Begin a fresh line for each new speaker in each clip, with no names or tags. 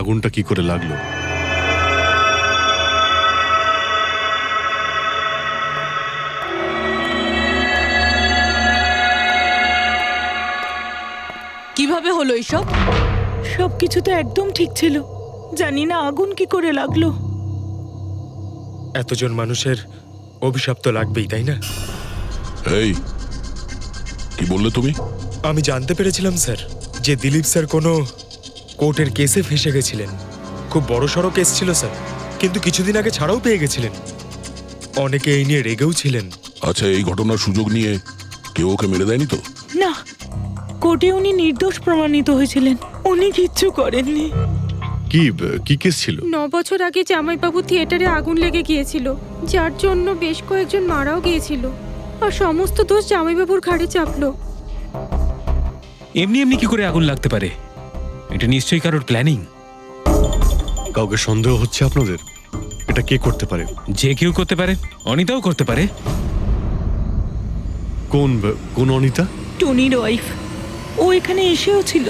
আগুনটা কি করে লাগলো?
কিভাবে হলো এইসব?
সবকিছু তো একদম ঠিক ছিল, জানি না আগুন কি করে লাগলো।
এতজন মানুষের অভিশাপ তো লাগবেই, তাই না?
এই কি বললে তুমি?
আমি জানতে পেরেছিলাম স্যার যে দিলীপ স্যার কোনো কোর্টের কেসে ফেসে গেছিলেন। খুব বড়সড় কেস ছিল স্যার, কিন্তু কিছুদিন আগে ছাড়াও পেয়ে গেছিলেন। অনেকে এই নিয়ে রেগেও ছিলেন।
আচ্ছা, এই ঘটনার সুযোগ নিয়ে কেউ ওকে মেরে দেয়নি তো?
না, কোর্টে উনি নির্দোষ প্রমাণিত হয়েছিলেন, উনি কিচ্ছু করেননি।
কি কেস ছিল?
9 বছর আগে জামাইবাবু থিয়েটারে আগুন লেগে গিয়েছিল, যার জন্য বেশ কয়েকজন মারাও গিয়েছিল, আর সমস্ত দোষ জামাইবাবুর ঘাড়ে চাপলো।
এমনি এমনি কি করে আগুন লাগতে পারে? এটা নিশ্চয়ই কারোর প্ল্যানিং।
কাউকে সন্দেহ হচ্ছে আপনাদের? এটা কে করতে পারে?
যে কেউ করতে পারে, অনিতাও করতে পারে।
কোন অনিতা?
টনির ওয়াইফ, ও এখানে এসেও ছিল।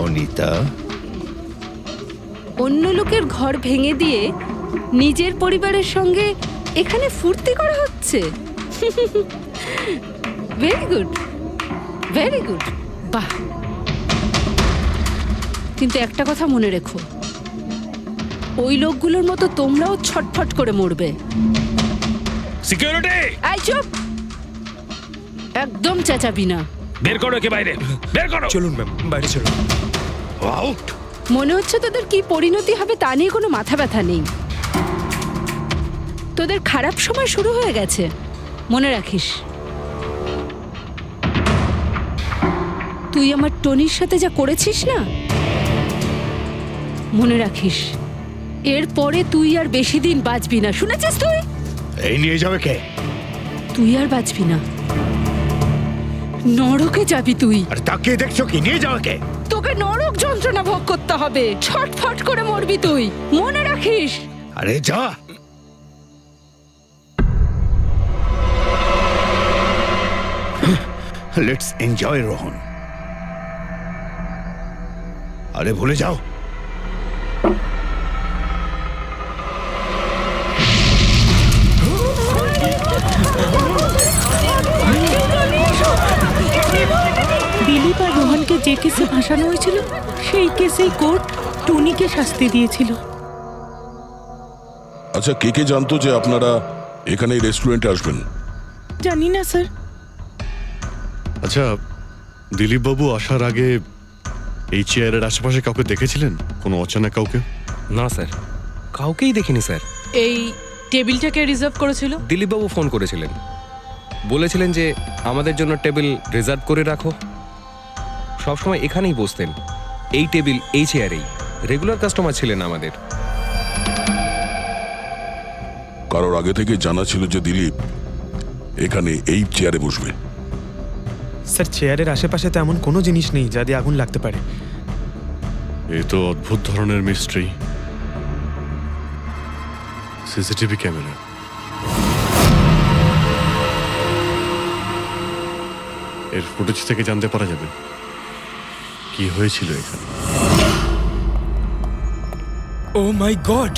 অনিতা,
অন্য লোকের ঘর ভেঙে দিয়ে নিজের পরিবারের সঙ্গে এখানে ফুর্তি করা হচ্ছে। ভেরি গুড, ভেরি গুড, বাহ। কিন্তু একটা কথা মনে রেখো, ওই লোকগুলোর মতো তোমরাও ছটফট করে মরবে।
সিকিউরিটি,
আই চুপ, একদম চেঁচাবি না।
বের করো একে বাইরে, বের করো।
চলুন ম্যাম, বাইরে চলুন।
আউট।
মনে হচ্ছে তোদের কি পরিণতি হবে তা নিয়ে কোনো মাথা ব্যথা নেই। তোদের খারাপ সময় শুরু হয়ে গেছে, মনে রাখিস। তুই আমার টনির সাথে যা করেছিস না, মনে রাখিস এরপরে তুই আর বেশি দিন বাঁচবি না, শুনেছিস? তুই
এই নিয়ে যাবে কে?
তুই আর বাঁচবি না, নরকে যাবি তুই।
আর তাকিয়ে দেখছো কি? নিয়ে যাবে কে?
তোকে নরক যন্ত্রণা ভোগ করতে হবে, ছটফট করে মরবি তুই, মনে রাখিস।
আরে যা। Let's enjoy Rohan. আরে ভুলে যাও।
দিলীপ আর রোহনকে যে কেসে ভাসানো হয়েছিল, সেই কেসেই কোর্ট টনিকে শাস্তি দিয়েছিল।
আচ্ছা, কে কে জানতো যে আপনারা এখানে এই রেস্টুরেন্টে আসবেন?
জানি না স্যার।
আচ্ছা, দিলীপ বাবু আসার আগে এই চেয়ারের আশেপাশে কাউকে দেখেছিলেন? কোনো অচেনা কাউকে?
না স্যার, কাউকেই দেখিনি স্যার।
এই টেবিলটাকে রিজার্ভ করেছিল?
দিলীপবাবু ফোন করেছিলেন, বলেছিলেন যে আমাদের জন্য টেবিল রিজার্ভ করে রাখো। সবসময় এখানেই বসতেন, এই টেবিল, এই চেয়ারেই। রেগুলার কাস্টমার ছিলেন আমাদের।
কারোর আগে থেকে জানা ছিল যে দিলীপ এখানে এই চেয়ারে বসবে?
স্যার, চেয়ারের আশেপাশে তো এমন কোনো জিনিস নেই যা দিয়ে আগুন লাগতে পারে।
এ তো অদ্ভুত ধরনের মিস্ট্রি। সিসিটিভি ক্যামেরা, এর ফুটেজ থেকে জানতে পারা যাবে কি হয়েছিল এখানে।
ও মাই গড,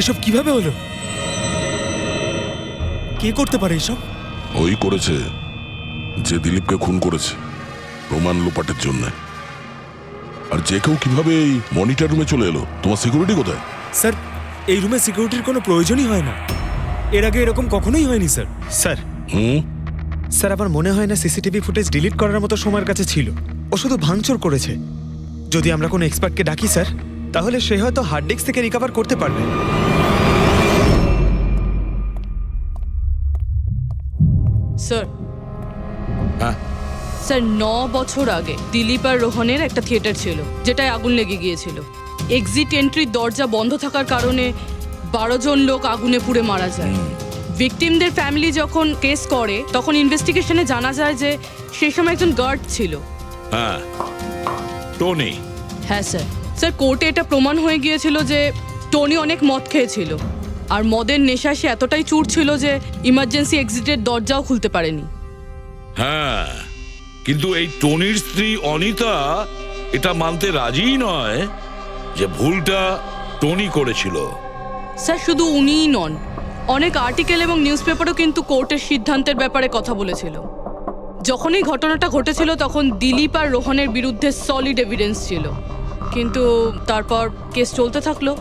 এসব কিভাবে হলো? কে করতে পারে এসব?
ওই করেছে যে দিলীপকে খুন করেছে প্রমাণ লোপাটের জন্য। আর যে কেউ কিভাবে এই মনিটর রুমে চলে এলো? তোমার সিকিউরিটি কোথায়?
স্যার, এই রুমে সিকিউরিটির কোনো প্রয়োজনই হয় না। এর আগে এরকম কখনোই হয়নি স্যার। স্যার, স্যার আমার মনে হয় না সিসিটিভি ফুটেজ ডিলিট করার মতো সময়ের কাছে ছিল। ও শুধু ভাঙচুর করেছে। যদি আমরা কোনো এক্সপার্টকে ডাকি স্যার, তাহলে সে হয়তো হার্ড ডিস্ক থেকে রিকভার করতে পারবে।
স্যার, স্যার 9 বছর আগে দিলীপ আর রোহনের একটা থিয়েটার ছিল, যেটায় আগুন লেগে গিয়েছিল। এক্সিট এন্ট্রির দরজা বন্ধ থাকার কারণে 12 জন লোক আগুনে পুড়ে মারা যায়। ভিকটিমদের ফ্যামিলি যখন কেস করে, তখন ইনভেস্টিগেশনে জানা যায় যে সেই সময় একজন গার্ড ছিল,
হ্যাঁ, টনি।
হ্যাঁ স্যার। স্যার, কোর্টে এটা প্রমাণ হয়ে গিয়েছিল যে টনি অনেক মদ খেয়েছিল, আর মদের নেশায় সে এতটাই চুর ছিল যে ইমার্জেন্সি এক্সিটের দরজাও খুলতে পারেনি।
হ্যাঁ, কিন্তু এই টনির স্ত্রী অনিতা এটা মানতে রাজিই নয় যে ভুলটা টনি করেছিল।
স্যার, শুধু উনিই নন, অনেক আর্টিকেল এবং নিউজ পেপারও কিন্তু কোর্টের সিদ্ধান্তের ব্যাপারে কথা বলেছিল। যখন এই ঘটনাটা ঘটেছিল তখন দিলীপ আর রোহনের বিরুদ্ধে সলিড এভিডেন্স ছিল, কিন্তু তারপর কেস চলতে থাকলো।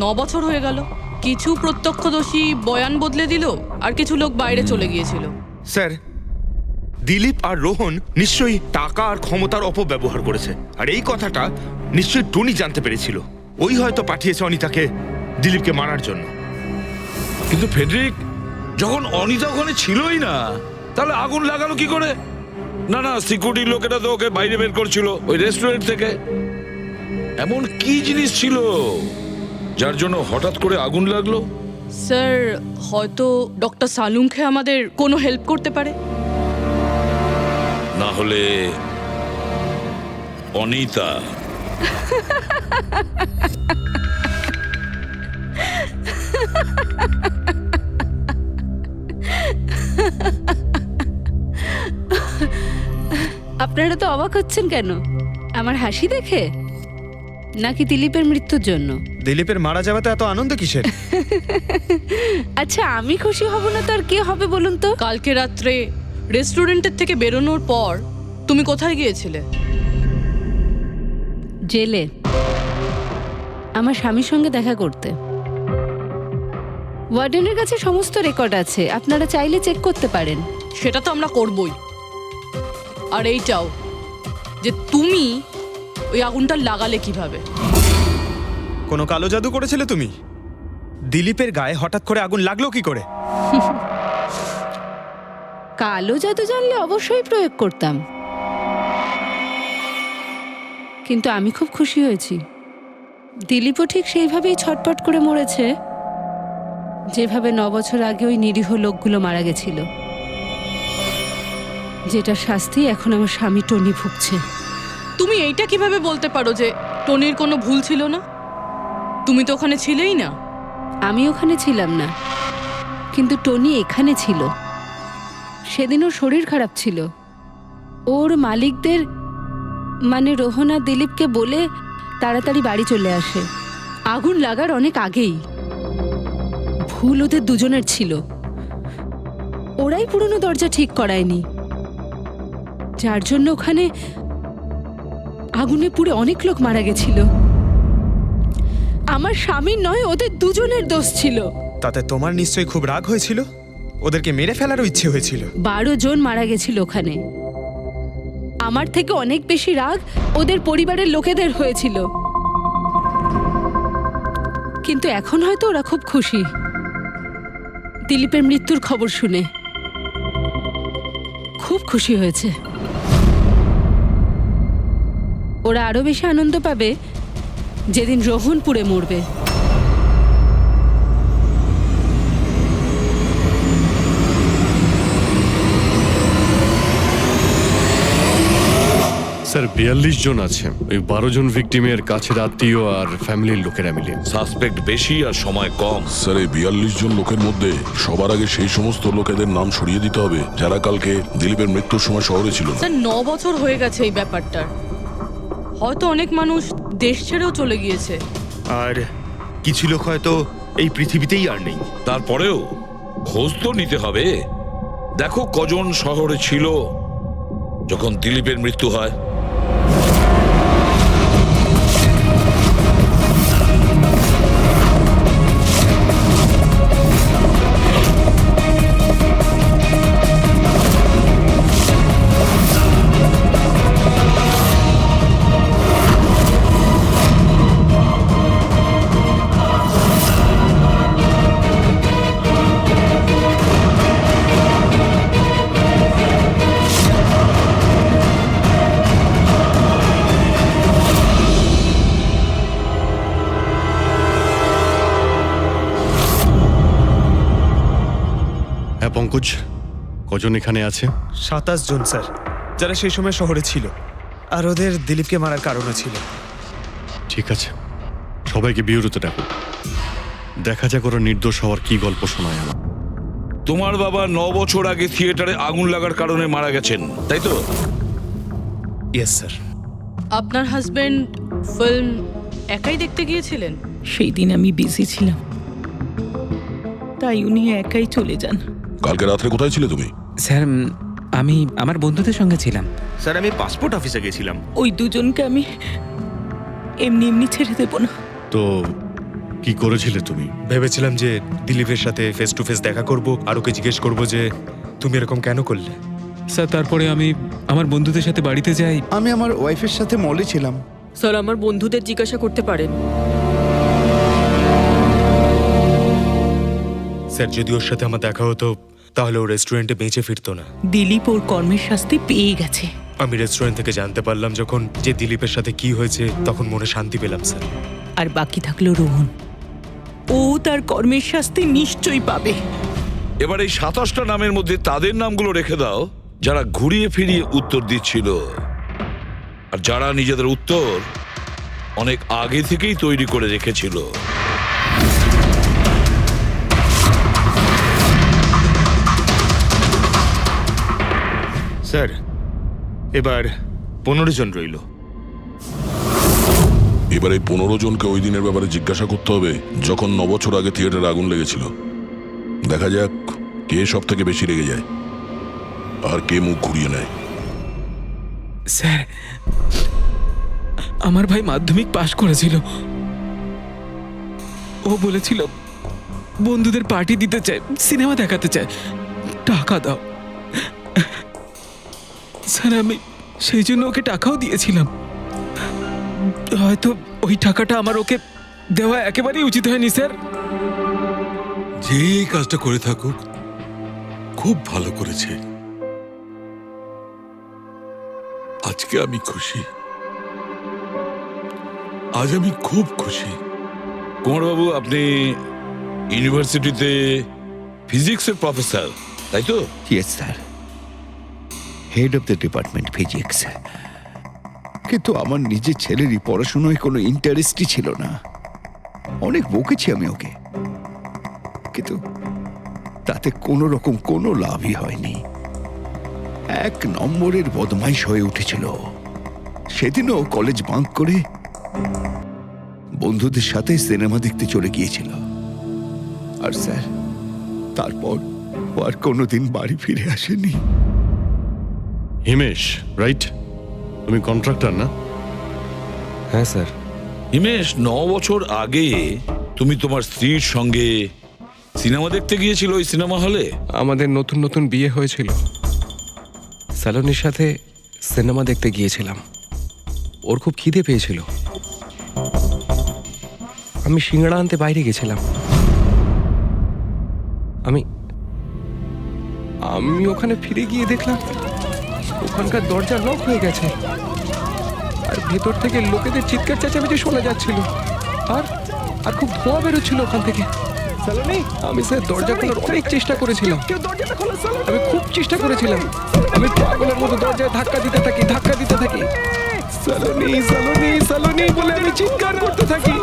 9 বছর হয়ে গেল। কিছু প্রত্যক্ষদর্শী বয়ান বদলে দিল, আর কিছু লোক বাইরে চলে গিয়েছিল।
স্যার, দিলীপ আর রোহন নিশ্চয়ই টাকা আর ক্ষমতার অপব্যবহার করেছে, আর এই কথাটা নিশ্চয়ই টনি জানতে পেরেছিল। ওই হয়তো পাঠিয়েছে অনিতাকে দিলীপকে মারার জন্য।
কিন্তু ফেডরিক, যখন অনিতা ওখানে ছিলই না, তাহলে আগুন লাগালো কি করে? না না, সিকিউরিটি লোকেরা তো ওকে বাইরে বের করছিল ওই রেস্টুরেন্ট থেকে। এমন কি জিনিস ছিল যার জন্য হঠাৎ করে আগুন লাগলো?
স্যার, হয়তো ডক্টর সালুংখে আমাদের কোনো হেল্প করতে পারে।
না হলে অনিতা।
আপনারা তো অবাক হচ্ছেন কেন? আমার হাসি দেখে, নাকি দিলীপের মৃত্যুর জন্য?
দিলীপের মারা যাওয়াতে এত আনন্দ কিসের?
আচ্ছা, আমি খুশি হব না তো আর কে হবে বলুন তো?
কালকে রাত্রে রেস্টুরেন্টের থেকে বেরোনোর পর তুমি কোথায় গিয়েছিলে?
জেলে, আমার স্বামীর সঙ্গে দেখা করতে। ওয়ার্ডেনের কাছে সমস্ত রেকর্ড আছে, আপনারা চাইলে চেক করতে পারেন।
সেটা তো আমরা করবই। আর এইটাও যে তুমি ওই আগুনটা লাগালে কিভাবে?
কোনো কালো জাদু করেছিলে তুমি? দিলীপের গায়ে হঠাৎ করে আগুন লাগলো কি করে?
কালো জাদু জানলে অবশ্যই প্রয়োগ করতাম, কিন্তু আমি খুব খুশি হয়েছি। দিলীপও ঠিক সেইভাবেই ছটপট করে মরেছে, যেভাবে 9 বছর আগে ওই নিরীহ লোকগুলো মারা গেছিল, যেটা শাস্তি এখন আমার স্বামী টনি ভুগছে।
তুমি এইটা কিভাবে বলতে পারো যে টনির কোনো ভুল ছিল না? তুমি তো ওখানে ছিলেই না।
আমি ওখানে ছিলাম না, কিন্তু টনি এখানে ছিল। সেদিন ওর শরীর খারাপ ছিল। ওর মালিকদের মানে রোহন আর দিলীপকে বলে তাড়াতাড়ি বাড়ি চলে আসে আগুন লাগার অনেক আগেই। ভুল ওদের দুজনের ছিল, ওরাই পুরনো দরজা ঠিক করায়নি, যার জন্য ওখানে আগুনে পুড়ে অনেক লোক মারা গেছিল। আমার স্বামীর নয়, ওদের দুজনের দোষ ছিল।
তাতে তোমার নিশ্চয়ই খুব রাগ হয়েছিল, ওদেরকে মেরে ফেলারও ইচ্ছে হয়েছিল।
12 জন মারা গেছিল ওখানে। আমার থেকে অনেক বেশি রাগ ওদের পরিবারের লোকেদের হয়েছিল, কিন্তু এখন হয়তো ওরা খুব খুশি দিলীপের মৃত্যুর খবর শুনে। খুব খুশি হয়েছে। ওরা আরো বেশি আনন্দ পাবে যেদিন রোহন পুড়ে মরবে।
স্যার 42 জন আছে, ওই 12 জন ভিকটিমের কাছের আত্মীয় আর ফ্যামিলির লোকেরা মিলে।
সাসপেক্ট বেশি আর সময় কম।
স্যার, এই 42 জন লোকের মধ্যে সবার আগে সেই সমস্ত লোকেদের নাম সরিয়ে দিতে হবে যারা কালকে দিলীপের মৃত্যুর সময় শহরে ছিল না।
স্যার, 9 বছর হয়ে গেছে এই ব্যাপারটার। হয়তো অনেক মানুষ দেশ ছেড়েও চলে গিয়েছে,
আর কিছু লোক হয়তো এই পৃথিবীতেই আর নেই।
তারপরেও খোঁজ তো নিতে হবে। দেখো কজন শহরে ছিল যখন দিলীপের মৃত্যু হয়।
হ্যাঁ পঙ্কজ, কজন এখানে আছে?
27 জন স্যার, যারা সেই সময় শহরে ছিল। আর ওদের দিলীপকে মারার কারণও ছিল।
ঠিক আছে, সবাইকে বিউরোতে ডাকো, দেখা যাক ওরা নির্দোষ হওয়ার কি গল্প শোনায় আমার।
তোমার বাবা 9 বছর আগে থিয়েটারে আগুন লাগার কারণে মারা গেছেন, তাই তো?
Yes sir.
আপনার হাজবেন্ড ফিল্ম একাই দেখতে গিয়েছিলেন?
সেই দিন আমি বিজি ছিলাম, তাই উনি একাই চলে যান।
কালকে রাত্রে কোথায় ছিলে তুমি?
স্যার আমি আমার বন্ধুদের সঙ্গে ছিলাম।
স্যার আমি পাসপোর্ট অফিসে গেছিলাম।
ওই দুজনকে আমি এমনি এমনি ছেড়ে দেব না।
তো কি করেছিলে তুমি?
ভেবেছিলাম যে দিলীপের সাথে ফেস টু ফেস দেখা করব আর ওকে জিজ্ঞেস করব যে তুমি এরকম কেন করলে।
স্যার তারপরে আমি আমার বন্ধুদের সাথে বাড়িতে যাই।
আমি আমার ওয়াইফের সাথে মলে ছিলাম।
স্যার আমার বন্ধুদের জিজ্ঞাসা করতে পারেন।
স্যার যদি ওর সাথে আমার দেখা হতো তাহলে ও রেস্টুরেন্টে বেঁচে ফিরতো না।
দিলীপ ওর কর্মের শাস্তি পেয়ে গেছে।
আমি রেস্টুরেন্ট থেকে জানতে পারলাম যখন যে দিলীপের সাথে কি হয়েছে, তখন মনে শান্তি পেলাম স্যার।
আর বাকি থাকলো রোহন, ও তার কর্মের শাস্তি নিশ্চয়ই পাবে।
এবার এই 27টা নামের মধ্যে তাদের নামগুলো রেখে দাও যারা ঘুরিয়ে ফিরিয়ে উত্তর দিচ্ছিল, আর যারা নিজেদের উত্তর অনেক আগে থেকেই তৈরি করে রেখেছিল।
স্যার এবার 15 জন রইল।
এবার এই 15 জনকে ওই দিনের ব্যাপারে জিজ্ঞাসা করতে হবে যখন 9 বছর আগে থিয়েটারে আগুন লেগেছিল। দেখা যাক কে সব থেকে বেশি রেগে যায় আর কে মুখ ঘুরিয়ে নেয়।
স্যার আমার ভাই মাধ্যমিক পাশ করেছিল, ও বলেছিল বন্ধুদের পার্টি দিতে চায়, সিনেমা দেখাতে চায়, টাকা দাও। স্যার আমি সেই জন্য ওকে টাকাও দিয়েছিলাম। হয়তো ওই টাকাটা আমার ওকে দেওয়া একেবারেই উচিত হয়নি স্যার।
যে এই কাজটা করে থাকুক খুব ভালো করেছে। আজকে আমি খুশি, আজ আমি খুব খুশি। কুমারবাবু আপনি ইউনিভার্সিটিতে ফিজিক্সের প্রফেসর, তাই তো?
Yes sir, head of the department physics. কিন্তু আমার নিজের ছেলেরই পড়াশোনায় কোনো ইন্টারেস্টই ছিল না। অনেক বকেছি আমি ওকে, কিন্তু তাতে কোনো রকম কোনো লাভই হয়নি। 1 নম্বরের বদমাইশ হয়ে উঠেছিল। সেদিনও কলেজ বাঙ্ক করে বন্ধুদের সাথে সিনেমা দেখতে চলে গিয়েছিল। আর স্যার তারপর ও আর কোনোদিন বাড়ি ফিরে আসেনি।
হিমেশ, রাইট? তুমি কন্ট্রাক্টর না?
হ্যাঁ স্যার।
হিমেশ, 9 বছর আগে তুমি তোমার স্ত্রীর সঙ্গে সিনেমা দেখতে গিয়েছিল ওই সিনেমা হলে?
আমাদের নতুন নতুন বিয়ে হয়েছিল, স্যালোনির সাথে সিনেমা দেখতে গিয়েছিলাম। ওর খুব খিদে পেয়েছিল, আমি সিঙ্গাড়া আনতে বাইরে গেছিলাম। আমি আমি ওখানে ফিরে গিয়ে দেখলাম ওখানকার দরজা লক হয়ে গেছে, আর ভেতর থেকে লোকেদের চিৎকার চেঁচামেচি শোনা যাচ্ছিল, আর আর খুব ধোঁয়া বেরোচ্ছিল ওখান থেকে। আমি স্যার দরজা খোলার অনেক চেষ্টা করেছিলাম, আমি খুব চেষ্টা করেছিলাম। আমি পাগলের মতো দরজায় ধাক্কা দিতে থাকি। সালোনি সালোনি সালোনি বলে আমি চিৎকার করতে থাকি,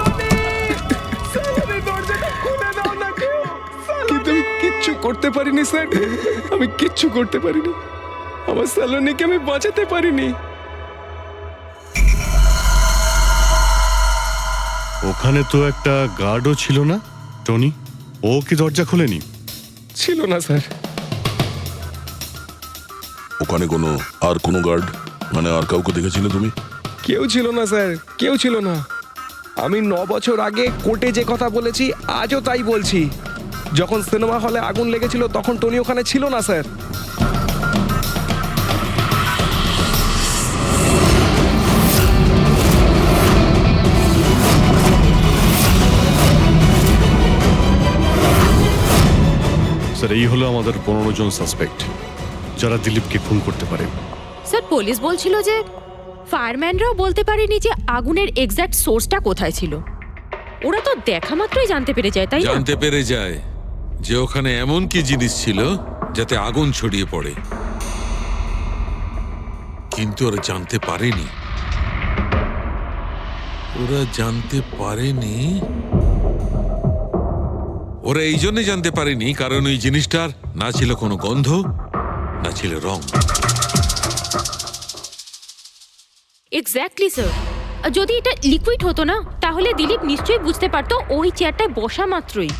কিন্তু আমি কিচ্ছু করতে পারিনি স্যার। আমি কিচ্ছু করতে পারিনি, আমার সালোনিকে আমি বাঁচাতে পারিনি।
ওখানে তো একটা গার্ডও ছিল না, টনি? ও কি দরজা খোলেনি?
ছিল না স্যার।
ওখানে কোনো গার্ড মানে আর কাউকে দেখেছিলে তুমি?
কেউ ছিল না স্যার, কেউ ছিল না। আমি 9 বছর আগে কোর্টে যে কথা বলেছি আজও তাই বলছি। যখন সিনেমা হলে আগুন লেগেছিল তখন টনি ওখানে ছিল না স্যার।
স্যার এই হলো আমাদের 15 জন সাসপেক্ট যারা দিলীপকে খুন করতে পারে।
স্যার পুলিশ বলছিল যে ফায়ারম্যানরাও বলতে পারেনি যে আগুনের এক্স্যাক্ট সোর্সটা কোথায় ছিল। ওরা তো দেখা মাত্রই জানতে পেরে যায়, তাই না?
জানতে পেরে যায় যে ওখানে এমন কি জিনিস ছিল যাতে আগুন ছড়িয়ে পড়ে। কিন্তু ওরা জানতে পারেনি, ওরা এই জন্য জানতে পারেনি কারণ ওই জিনিসটার না ছিল কোনো গন্ধ, না ছিল রং।
Exactly sir. যদি এটা লিকুইড হতো না তাহলে দিলীপ নিশ্চয়ই বুঝতে পারতো ওই চেয়ারটায় বসা মাত্রই।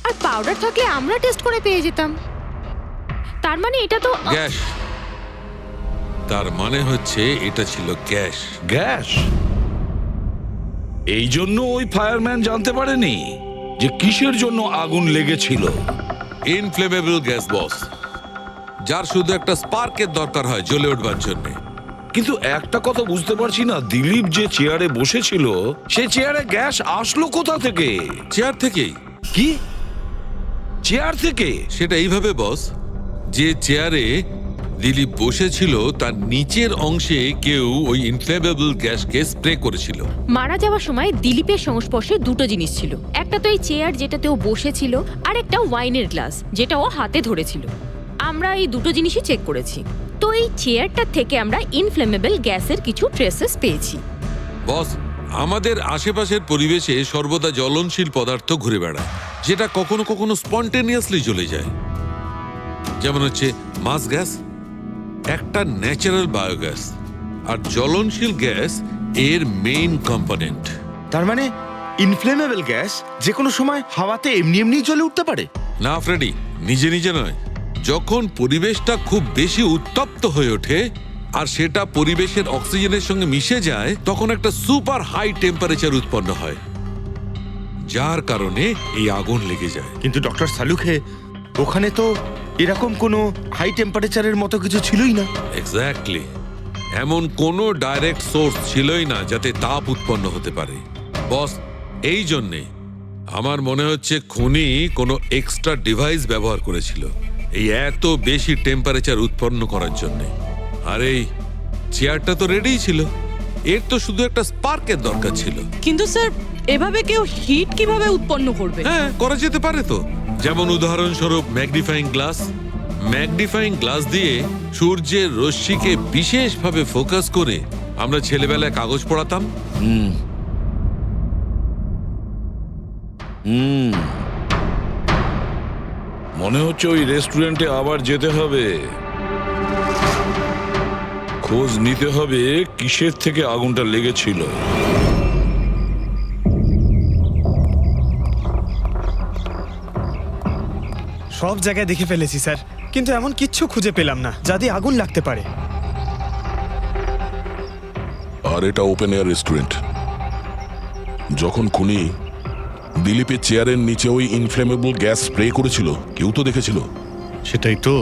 আর পাউডার থাকলে আমরা টেস্ট করে পেয়ে যেতাম। তার মানে এটা তো
গ্যাস। তার মানে হচ্ছে এটা ছিল গ্যাস।
গ্যাস। এই জন্য ওই ফায়ারম্যান জানতে পারেনি যে কিসের জন্য আগুন লেগেছিল।
ইনফ্লেমেবল গ্যাস বস, যার শুধু একটা স্পার্কের দরকার হয় জ্বলে উঠবার জন্য।
কিন্তু একটা কথা বুঝতে পারছি না, দিলীপ যে চেয়ারে বসেছিল সেই চেয়ারে গ্যাস আসলো কোথা থেকে?
চেয়ার থেকেই।
কি চেয়ার থেকে?
সেটা এইভাবে বস, যে চেয়ারে দিলীপ বসেছিল তার নিচের অংশে কেউ ওই ইনফ্লেমেবল গ্যাসকে স্প্রে করেছিল।
মারা যাওয়ার সময় দিলীপের সংস্পর্শে দুটো জিনিস ছিল। একটা তো এই চেয়ার যেটাতে ও বসেছিল, আর একটা ওয়াইনের গ্লাস যেটা ও হাতে ধরেছিল। আমরা এই দুটো জিনিসই চেক করেছি। তো এই চেয়ারটা থেকে আমরা ইনফ্লেমেবল গ্যাসের কিছু ট্রেসেস পেয়েছি।
বস, আমাদের আশেপাশের পরিবেশে সর্বদা জ্বলনশীল পদার্থ ঘুরে বেড়ায়, যেটা কখনো কখনো স্পন্টেনিয়াসলি জ্বলে যায়। যেমন হচ্ছে মাস গ্যাস, একটা ন্যাচারাল বায়োগ্যাস, আর জ্বলনশীল গ্যাস এর মেইন কম্পোনেন্ট।
তার মানে ইনফ্লেমেবল গ্যাস যে কোনো সময় হাওয়াতে এমনি এমনি জ্বলে উঠতে পারে?
না ফ্রেডি, নিজে নিজে নয়। যখন পরিবেশটা খুব বেশি উত্তপ্ত হয়ে ওঠে আর সেটা পরিবেশের অক্সিজেনের সঙ্গে মিশে যায়, তখন একটা সুপার হাই টেম্পারেচার উৎপন্ন হয়, যার কারণে এই আগুন লেগে যায়।
কিন্তু ডক্টর সালুখে, ওখানে তো এরকম কোনো হাই টেম্পারেচারের মতো কিছু ছিলই না।
এক্স্যাক্টলি, এমন কোনো ডাইরেক্ট সোর্স ছিলই না যাতে তাপ উৎপন্ন হতে পারে। বস, এই জন্যে আমার মনে হচ্ছে খুনি কোনো এক্সট্রা ডিভাইস ব্যবহার করেছিল এই এত বেশি টেম্পারেচার উৎপন্ন করার জন্য। আর এই চেয়ারটা তো রেডিই ছিল, এর তো শুধু একটা স্পার্কের দরকার ছিল।
কিন্তু স্যার, এভাবে কেউ হিট কিভাবে উৎপন্ন করবে?
হ্যাঁ, করা যেতে পারে তো। যেমন উদাহরণস্বরূপ ম্যাগনিফাইং গ্লাস। ম্যাগনিফাইং গ্লাস দিয়ে সূর্যের রশ্মিকে বিশেষভাবে ফোকাস করে আমরা ছেলেবেলায় কাগজ পড়াতাম।
মনে হচ্ছে ওই রেস্টুরেন্টে আবার যেতে হবে, খোঁজ নিতে হবে কিসের থেকে আগুনটা লেগেছিল।
সব জায়গায় দেখে ফেলেছি স্যার, কিন্তু এমন কিচ্ছু খুঁজে পেলাম না যাতে আগুন লাগতে পারে।
আর এটা ওপেন এয়ার রেস্টুরেন্ট। যখন খুনি দিলীপের চেয়ারের নিচে ওই ইনফ্লেমেবল গ্যাস স্প্রে করেছিল, কেউ তো দেখেছিল।
সেটাই তো,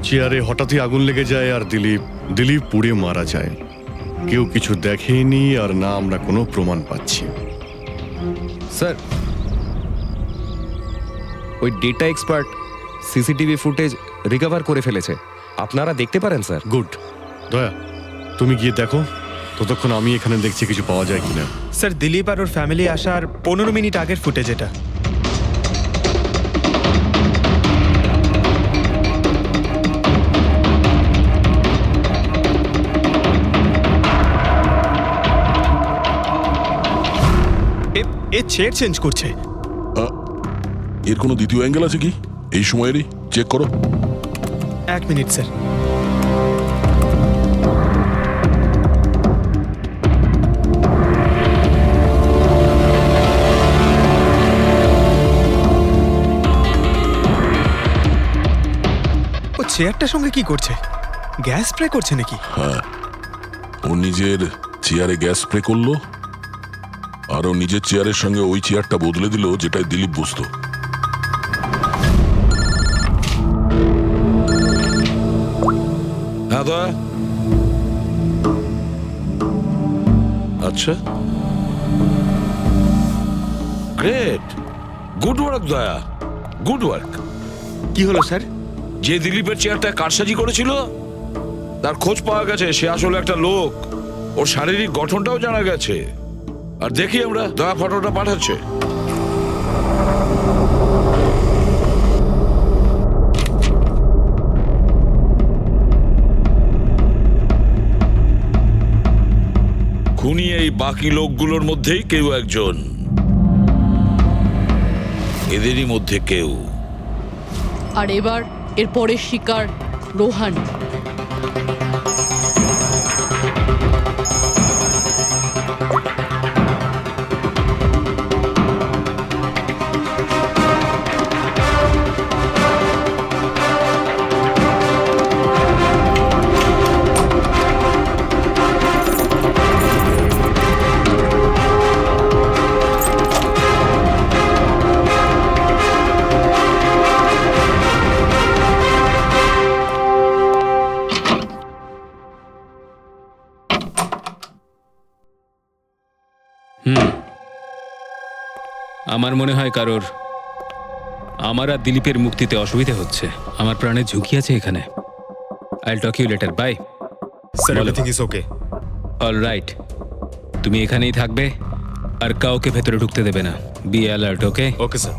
চেয়ারে হঠাৎই আগুন লেগে যায় আর দিলীপ পুড়ে মারা যায়। কেউ কিছু দেখেনি, আর না আমরা কোনো প্রমাণ পাচ্ছি।
স্যার, ওই data expert CCTV footage recover করে ফেলেছে, আপনারা দেখতে পারেন স্যার।
গুড। দয়া, তুমি গিয়ে দেখো, ততক্ষণ আমি এখানে দেখছি কিছু পাওয়া যায় কিনা।
স্যার, দিলীপ আর ওর ফ্যামিলি আসার 15 মিনিট আগের ফুটেজ এটা। এ চেয়ার চেঞ্জ করছে।
এর কোনো দ্বিতীয় অ্যাঙ্গেল আছে কি এই সময়েরই? চেক করো।
1 মিনিট স্যার। ও চেয়ারটার সঙ্গে কি করছে? গ্যাস স্প্রে করছে নাকি?
হ্যাঁ, ও নিজের চেয়ারে গ্যাস স্প্রে করলো, আর ও নিজের চেয়ারের সঙ্গে ওই চেয়ারটা বদলে দিল যেটায় দিলীপ বসতো। হ্যাঁ দয়া। আচ্ছা, গ্রেট, গুড ওয়ার্ক দয়া, গুড ওয়ার্ক।
কি হলো স্যার?
যে দিলীপের চেয়ারটা কারসাজি করেছিল তার খোঁজ পাওয়া গেছে। সে আসলে একটা লোক, ওর শারীরিক গঠনটাও জানা গেছে। আর দেখি আমরা, দয়া ফটোটা পাঠাচ্ছে।
খুনি এই বাকি লোকগুলোর মধ্যেই কেউ একজন, এদেরই মধ্যে কেউ।
আর এবার এর পরের শিকার রোহান।
আমার মনে হয় কারোর আমার আর দিলীপের মুক্তিতে অসুবিধা হচ্ছে। আমার প্রাণের ঝুঁকি আছে এখানে। I'll talk you later, bye.
Sir everything is okay.
All right, তুমি এখানেই থাকবে আর কাউকে ভেতরে ঢুকতে দেবে না। Be alert, okay?
Okay sir.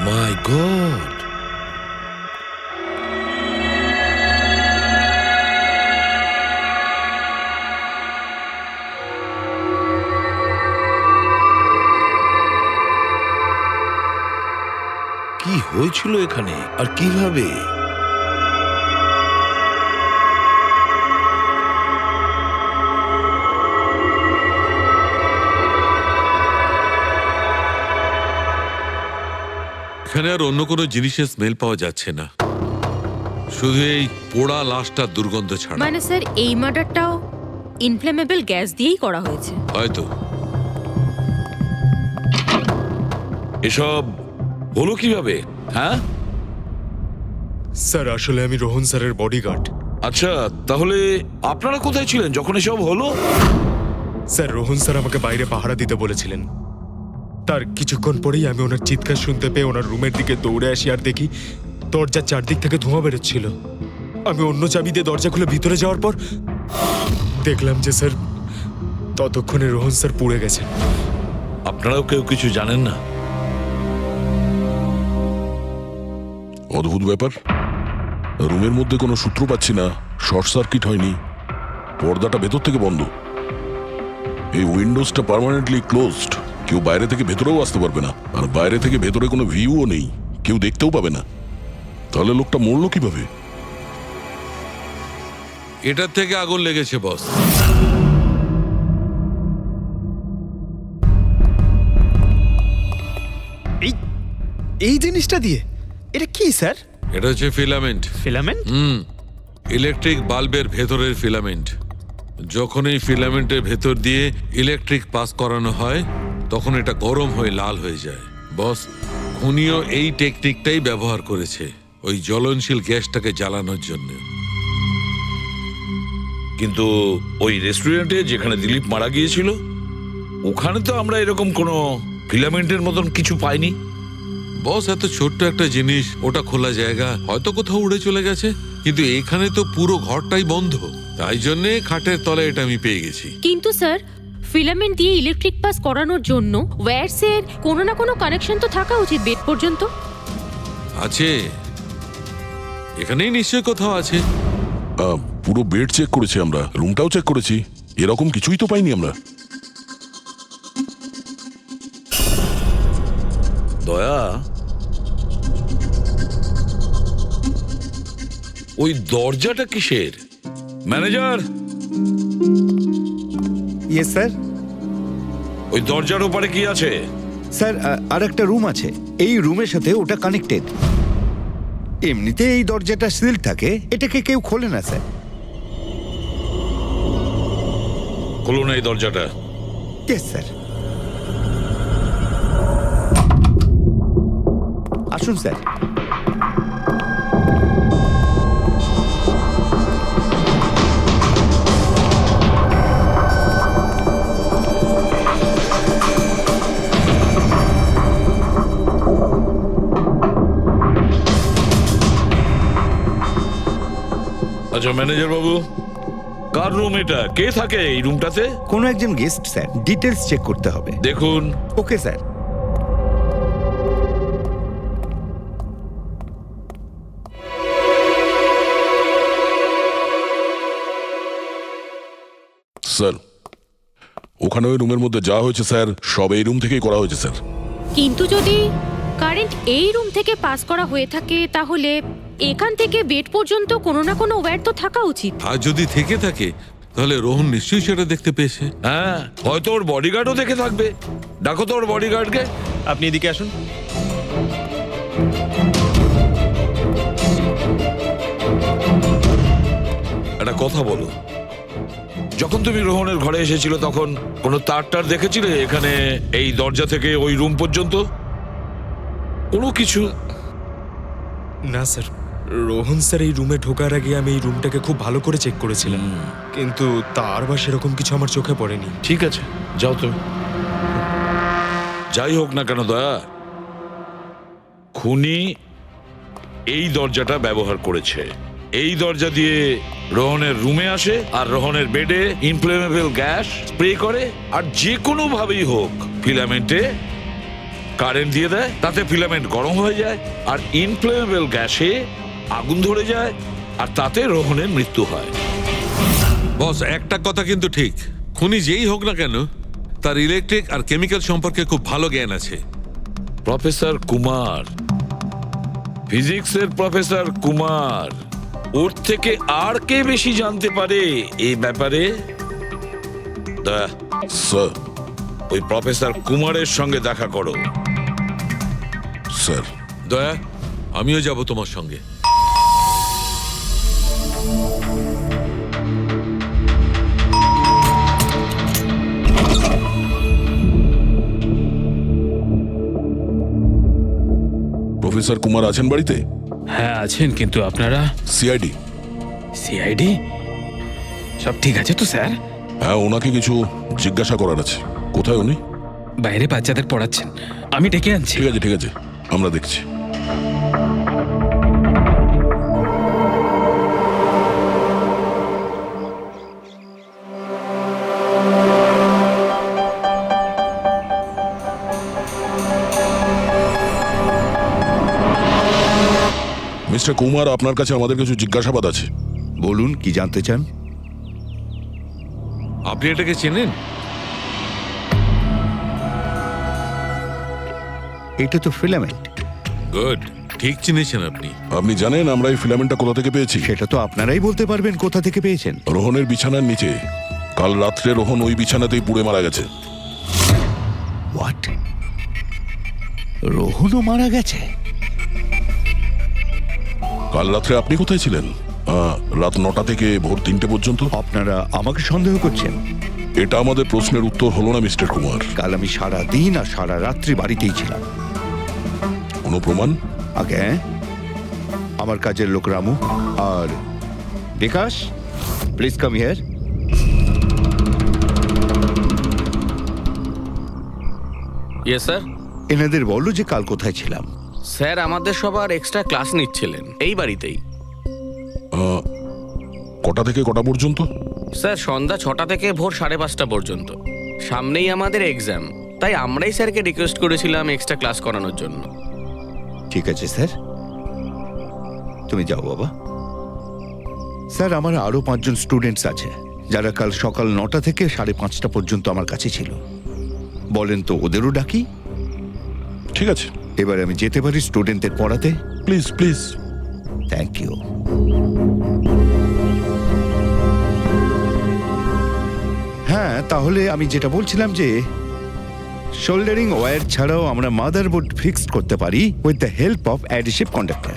My god, কি হয়েছিল এখানে আর কিভাবে?
এখানে আর অন্য কোনো জিনিসের স্মেল পাওয়া যাচ্ছে না, শুধু এই পোড়া লাশটার দুর্গন্ধ ছাড়া।
মানে স্যার এই মার্ডারটাও ইনফ্লেমেবল গ্যাস দিয়েই করা হয়েছে
হয়তো।
এসব হলো কিভাবে? হ্যাঁ
স্যার আসলে আমি রোহন স্যারের বডিগার্ড।
আচ্ছা, তাহলে আপনারা কোথায় ছিলেন যখন এসব হলো?
স্যার রোহন স্যার আমাকে বাইরে পাহারা দিতে বলেছিলেন। তার কিছুক্ষণ পরেই আমি ওনার চিৎকার শুনতে পেয়ে ওনার রুমের দিকে দৌড়ে আসি আর দেখি দরজার চারদিক থেকে ধোঁয়া বেরোচ্ছিল। আমি অন্য চাবি দিয়ে দরজা খুলে ভিতরে যাওয়ার পর দেখলাম যে স্যার ততক্ষণে রোহন স্যার পুড়ে গেছেন।
আপনারাও কেউ কিছু জানেন না?
অদ্ভুত ব্যাপার, রুমের মধ্যে কোনো সূত্র পাচ্ছি না, শর্ট সার্কিট হয়নি, পর্দাটা ভেতর থেকে বন্ধ, এই উইন্ডোজটা পার্মানেন্টলি ক্লোজড, কেউ বাইরে থেকে ভেতরেও আসতে পারবে না, আর বাইরে থেকে ভেতরে কোনো ভিউও নেই, কেউ দেখতেও পাবে না। তাহলে লোকটা মরলো কিভাবে?
এটার থেকে আগুন লেগেছে বস।
এই জিনিসটা দিয়ে? এটা কি স্যার?
এটা হচ্ছে ফিলামেন্ট।
ফিলামেন্ট?
ইলেকট্রিক বাল্বের ভেতরের ফিলামেন্ট। যখন এই ফিলামেন্টের ভেতর দিয়ে ইলেকট্রিক পাস করানো হয় তখন এটা গরম হয়ে লাল হয়ে যায়। বস, খুনিও এই টেকনিকটাই ব্যবহার করেছে ওই জ্বলনশীল গ্যাসটাকে জ্বালানোর জন্য।
কিন্তু ওই রেস্টুরেন্টে যেখানে দিলীপ মারা গিয়েছিল ওখানে তো আমরা এরকম কোনো ফিলামেন্টের মতন কিছু পাইনি।
বস, এত ছোট্ট একটা জিনিস, ওটা খোলা জায়গা, হয়তো কোথাও উড়ে চলে গেছে, কিন্তু এখানে তো পুরো ঘরটাই বন্ধ, তাই জন্যে খাটের তলায় এটা আমি পেয়ে গেছি।
কিন্তু স্যার, ফিলামেন্ট দিয়ে ইলেকট্রিক পাস করানোর জন্য ওয়্যারসের কোনো না কোনো কানেকশন তো থাকা উচিত বেড পর্যন্ত।
আছে, এখানেই নিশ্চয় কোথাও আছে।
পুরো বেড চেক করেছি আমরা, রুমটাও চেক করেছি, এরকম কিছুই তো পাইনি আমরা।
দয়া, ওই দরজাটা কিসের? Manager,
yes sir.
ওই দরজার ওপারে কি আছে?
স্যার, আর একটা রুম আছে, এই রুমের সাথে ওটা কানেক্টেড। এমনিতে এই দরজাটা সিল থাকে, এটাকে কেউ খোলে না স্যার।
খুলুন এই দরজাটা।
Yes sir. আসুন স্যার।
আচ্ছা ম্যানেজার বাবু, কার রুম এটা? কে থাকে এই রুমটাতে?
কোনো একজন গেস্ট স্যার, ডিটেলস চেক করতে হবে।
দেখুন।
Okay sir.
স্যার, ওখানে ওই রুমের মধ্যে যা হয়েছে স্যার, সব এই রুম থেকেই করা হয়েছে স্যার।
কিন্তু যদি কারেন্ট এই রুম থেকে পাস করা হয়ে থাকে তাহলে এখান থেকে বেড পর্যন্ত কোনো না কোনো ওয়্যার তো থাকা উচিত।
আর যদি থেকে থাকে তাহলে রোহন নিশ্চয়ই সেটা দেখতে পেয়েছে।
হ্যাঁ, হয়তো ওর বডিগার্ডও দেখে থাকবে। ডাকো তো ওর বডিগার্ডকে।
আপনি এদিকে আসুন।
একটা কথা বলো, যখন তুমি রোহনের ঘরে এসেছিল তখন কোনো তার দেখেছিলে এখানে এই দরজা থেকে ওই রুম পর্যন্ত? কোনো কিছু?
না স্যার, রোহন স্যার এই রুমে ঢোকার আগে আমি এই রুমটাকে খুব ভালো করে চেক করেছিলাম, কিন্তু তার বা সেরকম কিছু আমার চোখে পড়েনি।
ঠিক আছে, যাও তুমি। যাই হোক না কেন দয়া, খুনি এই দরজাটা ব্যবহার করেছে। এই দরজা দিয়ে রোহনের রুমে আসে আর রোহনের বেডে ইনফ্লেমেবল গ্যাস স্প্রে করে, আর যে কোনো ভাবেই হোক ফিলামেন্টে কারেন্ট দিয়ে দেয়, তাতে ফিলামেন্ট গরম হয়ে যায় আর ইনফ্লেমেবল গ্যাসে আগুন ধরে যায়, আর তাতে রোহনের মৃত্যু হয়।
বস, একটা কথা কিন্তু ঠিক, খুনি যেই হোক না কেন তার ইলেকট্রিক আর কেমিক্যাল সম্পর্কে খুব ভালো জ্ঞান আছে।
প্রফেসর কুমার, ফিজিক্সের প্রফেসর কুমার, ওর থেকে আর কে বেশি জানতে পারে এই ব্যাপারে?
স্যার,
ওই প্রফেসর কুমারের সঙ্গে দেখা করো।
স্যার।
দয়া, আমিও যাব তোমার সঙ্গে।
প্রফেসর কুমার আছেন বাড়িতে?
হ্যাঁ আছেন, কিন্তু আপনারা?
সিআইডি।
সিআইডি? সব ঠিক আছে তো স্যার?
হ্যাঁ, ওনাকে কিছু জিজ্ঞাসা করার আছে। কোথায় উনি?
বাইরে বাচ্চাদের পড়াচ্ছেন, আমি ডেকে আনছি।
ঠিক আছে ঠিক আছে, আমরা দেখছি। মিস্টার কুমার, আপনার কাছে আমাদের কিছু জিজ্ঞাসাবাদ আছে।
বলুন, কি জানতে চান?
আপনি এটাকে চেনেন?
এটা তো ফিলামেন্ট।
গুড, ঠিক চিনেছেন আপনি।
আপনি জানেন আমরা এই ফিলামেন্টটা কোথা থেকে পেয়েছি?
সেটা তো আপনারাই বলতে পারবেন কোথা থেকে পেয়েছেন।
রোহনের বিছানার নিচে। কাল রাত্রে রোহন ওই বিছানাতেই পুড়ে মারা গেছে।
হোয়াট? রোহনও মারা গেছে?
কাল রাত্রে আপনি কোথায় ছিলেন? রাত 9টা থেকে ভোর 3টে পর্যন্ত।
আপনারা আমাকে সন্দেহ করছেন?
এটা আমাদের প্রশ্নের উত্তর হলো না মিস্টার কুমার।
কাল আমি সারা দিন আর সারা রাত্রি বাড়িতেই ছিলাম।
কোনো প্রমাণ?
আগে আমার কাজের লোক রামু আর Bikash, please come here.
Yes sir.
এনাদের বলো যে কাল কোথায় ছিলাম।
স্যার আমাদের সবার এক্সট্রা ক্লাস নিচ্ছিলেন এই বাড়িতেই।
কটা থেকে কটা পর্যন্ত?
স্যার সন্ধ্যা 6টা থেকে ভোর 5:30 পর্যন্ত। সামনেই আমাদের এক্সাম, তাই আমরাই স্যারকে রিকোয়েস্ট করেছিলাম এক্সট্রা ক্লাস করানোর জন্য।
ঠিক আছে স্যার, তুমি যাও বাবা। স্যার, আমার আরো 5 জন স্টুডেন্টস আছে যারা কাল সকাল 9টা থেকে 5:30 পর্যন্ত আমার কাছে ছিল। বলেন তো ওদেরও ডাকি?
ঠিক আছে,
এবার আমি যেতে পারি স্টুডেন্টদের পড়াতে?
Please please.
Thank you. হ্যাঁ, তাহলে আমি যেটা বলছিলাম যে শোল্ডারিং ওয়্যার ছাড়াও আমরা মাদারবোর্ড ফিক্সড করতে পারি with the help of adhesive conductor.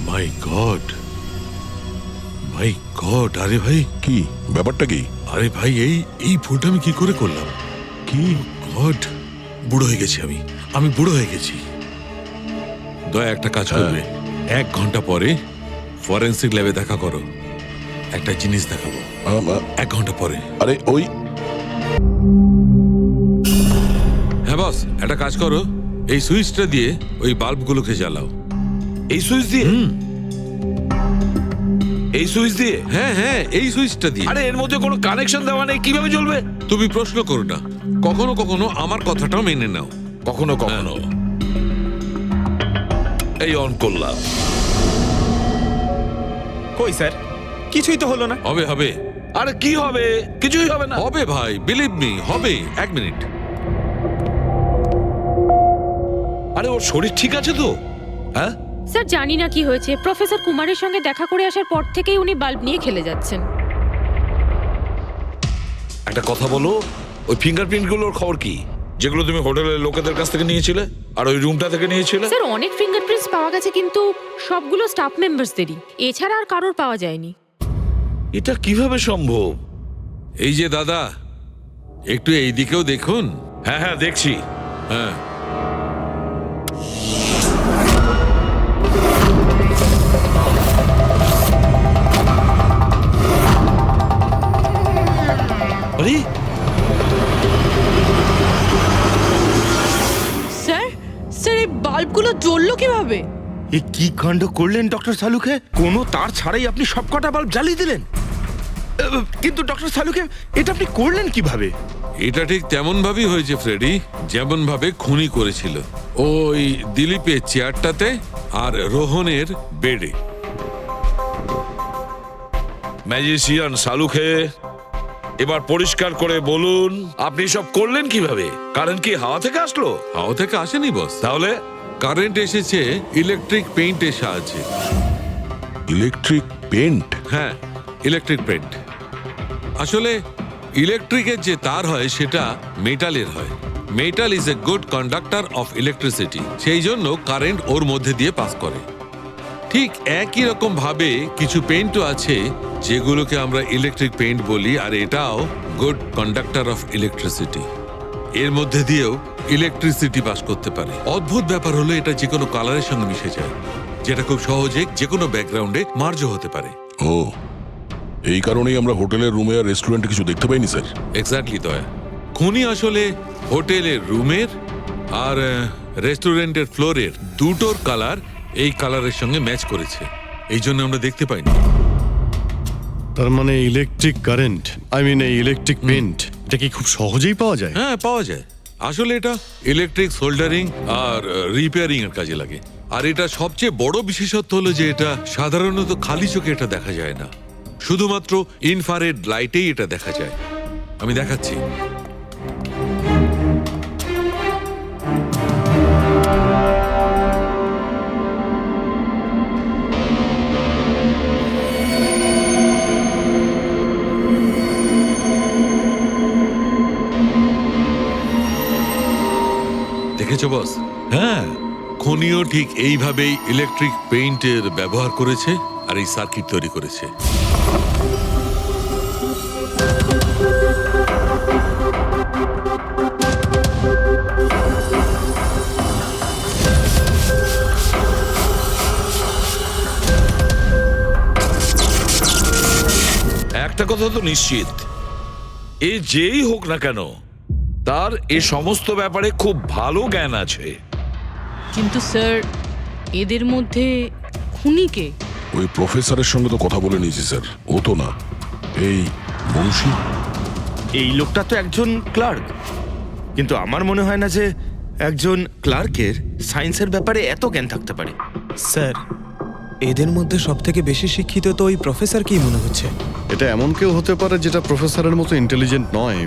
My god, my god! আরে ভাই,
কি ব্যাপারটা? কি?
আরে ভাই, এই ভুলটা আমি কি করে করলাম?
কি
গড, বুড়ো হয়ে গেছি আমি বুড়ো হয়ে গেছি। দয়া একটা কাজ করবে, 1 ঘন্টা পরে ফরেন্সিক ল্যাবে দেখা করো। একটা জিনিস দেখাবো। 1 ঘন্টা পরে।
আরে ওই,
হ্যাঁ বস, একটা কাজ করো, এই সুইচটা দিয়ে ওই বাল্বগুলোকে জ্বালাও।
এই সুইচ দিয়ে? এই সুইচ দিয়ে?
হ্যাঁ হ্যাঁ, এই সুইচটা দিয়ে।
আরে এর মধ্যে কোনো কানেকশন দেওয়া নেই, কিভাবে জ্বলবে?
তুমি প্রশ্ন করো না, কখনো কখনো আমার কথাটাও মেনে নাও।
কখনো কখনো। এই অন করলাম।
কই স্যার, কিছুই তো হলো না।
হবে হবে।
আরে কি হবে? কিছুই হবে না।
হবে ভাই, বিলিভ মি, হবে। 1 মিনিট।
আরে ওর শরীর ঠিক আছে তো? হ্যাঁ
স্যার জানি না কি হয়েছে, প্রফেসর কুমারের সঙ্গে দেখা করে আসার পর থেকেই উনি বাল্ব নিয়ে খেলে যাচ্ছেন।
একটা কথা বলো, ওই ফিঙ্গারপ্রিন্ট গুলোর খবর কি, যেগুলো তুমি হোটেলের লোকেদের কাছ থেকে নিয়েছিলে আর ওই রুমটা থেকে নিয়েছিলে?
স্যার অনেক ফিঙ্গারপ্রিন্টস পাওয়া গেছে, কিন্তু সবগুলো স্টাফ মেম্বারসদেরই, এছাড়া আর কারোর পাওয়া যায়নি।
এটা কিভাবে সম্ভব?
এই যে দাদা, একটু এই দিকেও দেখুন।
হ্যাঁ হ্যাঁ দেখছি।
হ্যাঁ,
আরে
স্যার, এই বাল্বগুলো জ্বললো কিভাবে?
এ কি কাণ্ড করলেন ডক্টর সালুকে? কোনো তার ছাড়াই আপনি সবকটা বাল্ব জ্বালিয়ে দিলেন। কিন্তু ডক্টর সালুকে, এটা আপনি করলেন কিভাবে?
এটা ঠিক তেমন ভাবেই হয়েছে ফ্রেডি, যেমন ভাবে খুনি করেছিল। ওই দিলীপের চেয়ারটাতে আর রোহনের বেডে।
ম্যাজিশিয়ান সালুকে, এবার পরিষ্কার করে বলুন আপনি সব করলেন কিভাবে? কারেন্ট কি হাওয়া থেকে আসলো?
হাওয়া থেকে আসেনি বস,
তাহলে?
কারেন্ট এসেছে ইলেকট্রিক পেইন্টের সাহায্যে।
Electric paint?
হ্যাঁ, ইলেকট্রিক পেইন্ট। আসলে ইলেকট্রিকের যে তার হয় সেটা মেটালের হয়। Metal is a good conductor of electricity, সেই জন্য কারেন্ট ওর মধ্যে দিয়ে পাস করে। ঠিক একই রকম ভাবে কিছু পেইন্টও আছে যেগুলোকে আমরা ইলেকট্রিক পেইন্ট বলি, আর এটাও গুড কন্ডাক্টর অফ ইলেকট্রিসিটি। এর মধ্যে দিয়েও ইলেকট্রিসিটি পাস করতে পারে। অদ্ভুত ব্যাপার হলো এটা যে কোনো কালারের সঙ্গে মিশে যায়, যেটা খুব সহজে যে কোনো ব্যাকগ্রাউন্ডে মার্জ হতে পারে।
ও, এই কারণেই আমরা হোটেলের রুমে আর রেস্টুরেন্টে কিছু দেখতে পাইনি স্যার।
এক্স্যাক্টলি দয়া, খুনি আসলে হোটেলের রুমের আর রেস্টুরেন্টের ফ্লোরের দুটোর কালার এই কালারের সঙ্গে ম্যাচ করেছে, এই জন্য আমরা দেখতে পাইনি।
তার মানে ইলেকট্রিক কারেন্ট, এই ইলেকট্রিক পেন্ট, এটা কি খুব সহজেই পাওয়া যায়?
হ্যাঁ, পাওয়া যায়। আসলে এটা ইলেকট্রিক সোল্ডারিং আর রিপেয়ারিং এর কাজে লাগে। আর এটা সবচেয়ে বড় বিশেষত্ব হলো যে এটা সাধারণত খালি চোখে এটা দেখা যায় না, শুধুমাত্র ইনফ্রারেড লাইটেই এটা দেখা যায়। আমি দেখাচ্ছি। দেখেছো বস? হ্যাঁ, খনিও ঠিক এইভাবেই ইলেকট্রিক পেইন্টের ব্যবহার করেছে আর এই সার্কিট তৈরি করেছে।
একটা কথা তো নিশ্চিত, এ যেই হোক না কেন তার এ সমস্ত ব্যাপারে খুব ভালো জ্ঞান আছে।
কিন্তু স্যার, এদের মধ্যে খুনি কে?
ওই প্রফেসরের সঙ্গে তো কথা বলে নিয়েছি স্যার, ও তো না, এই মুন্সি।
এই লোকটা তো একজন ক্লার্ক, কিন্তু আমার মনে হয় না যে একজন ক্লার্কের সায়েন্সের ব্যাপারে এত জ্ঞান থাকতে পারে।
স্যার, এদের মধ্যে সব থেকে বেশি শিক্ষিত তো ওই প্রফেসর কি মনে হচ্ছে?
এটা এমন কেউ হতে পারে যেটা প্রফেসরের মতো ইন্টেলিজেন্ট নয়,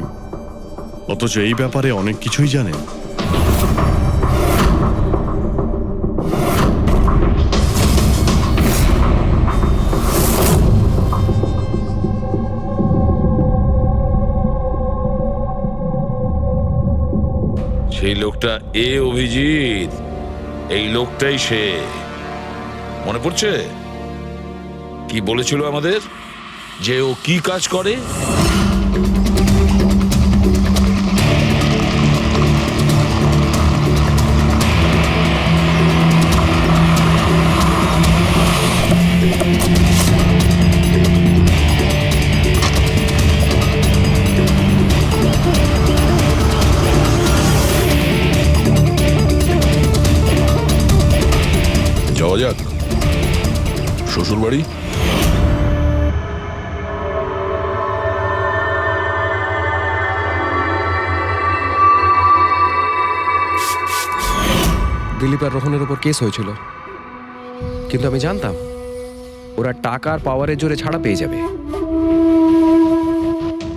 অথচ এই ব্যাপারে অনেক কিছুই জানে।
সেই লোকটা অভিজিৎ, এই লোকটাই সে। মনে পড়ছে কি বলেছিল আমাদের, যে ও কি কাজ করে?
যাওয়া যাক শ্বশুর বাড়ি।
দিলীপ আর রোহনের উপর কেস হয়েছিল, কিন্তু আমি জানতাম ওরা টাকা আর পাওয়ারের জোরে ছাড়া পেয়ে যাবে।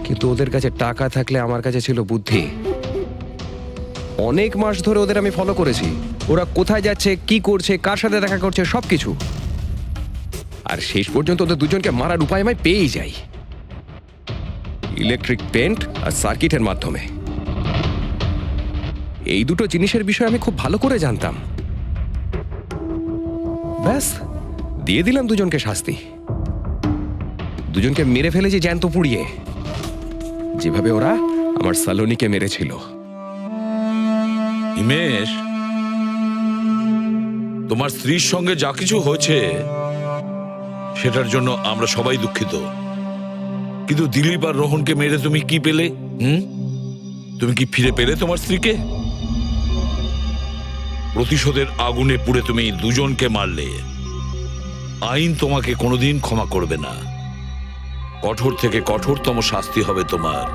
কিন্তু ওদের কাছে টাকা থাকলে আমার কাছে ছিল বুদ্ধি। অনেক মাস ধরে ওদের আমি ফলো করেছি, ওরা কোথায় যাচ্ছে, কি করছে, কার সাথে দেখা করছে, সবকিছু। আর শেষ পর্যন্ত ওদের দুজনকে মারার উপায় আমি পেয়েই যাই, ইলেকট্রিক পেন্ট আর সার্কিটের মাধ্যমে। এই দুটো জিনিসের বিষয়ে আমি খুব ভালো করে জানতাম। ব্যাস, দিয়ে দিলাম দুজনকে শাস্তি। দুজনকে মেরে ফেলেছি জ্যান্ত পুড়িয়ে, যেভাবে ওরা আমার সালোনিকে মেরেছিল।
হিমেশ, তোমার স্ত্রীর সঙ্গে যা কিছু হয়েছে সেটার জন্য আমরা সবাই দুঃখিত, কিন্তু দিলীপ আর রোহনকে মেরে তুমি কি পেলে? তুমি কি ফিরে পেলে তোমার স্ত্রীকে? প্রতিশোধের আগুনে পুড়ে তুমি দুজনকে মারলে। আইন তোমাকে কোনোদিন ক্ষমা করবে না, কঠোর থেকে কঠোরতম শাস্তি হবে তোমার।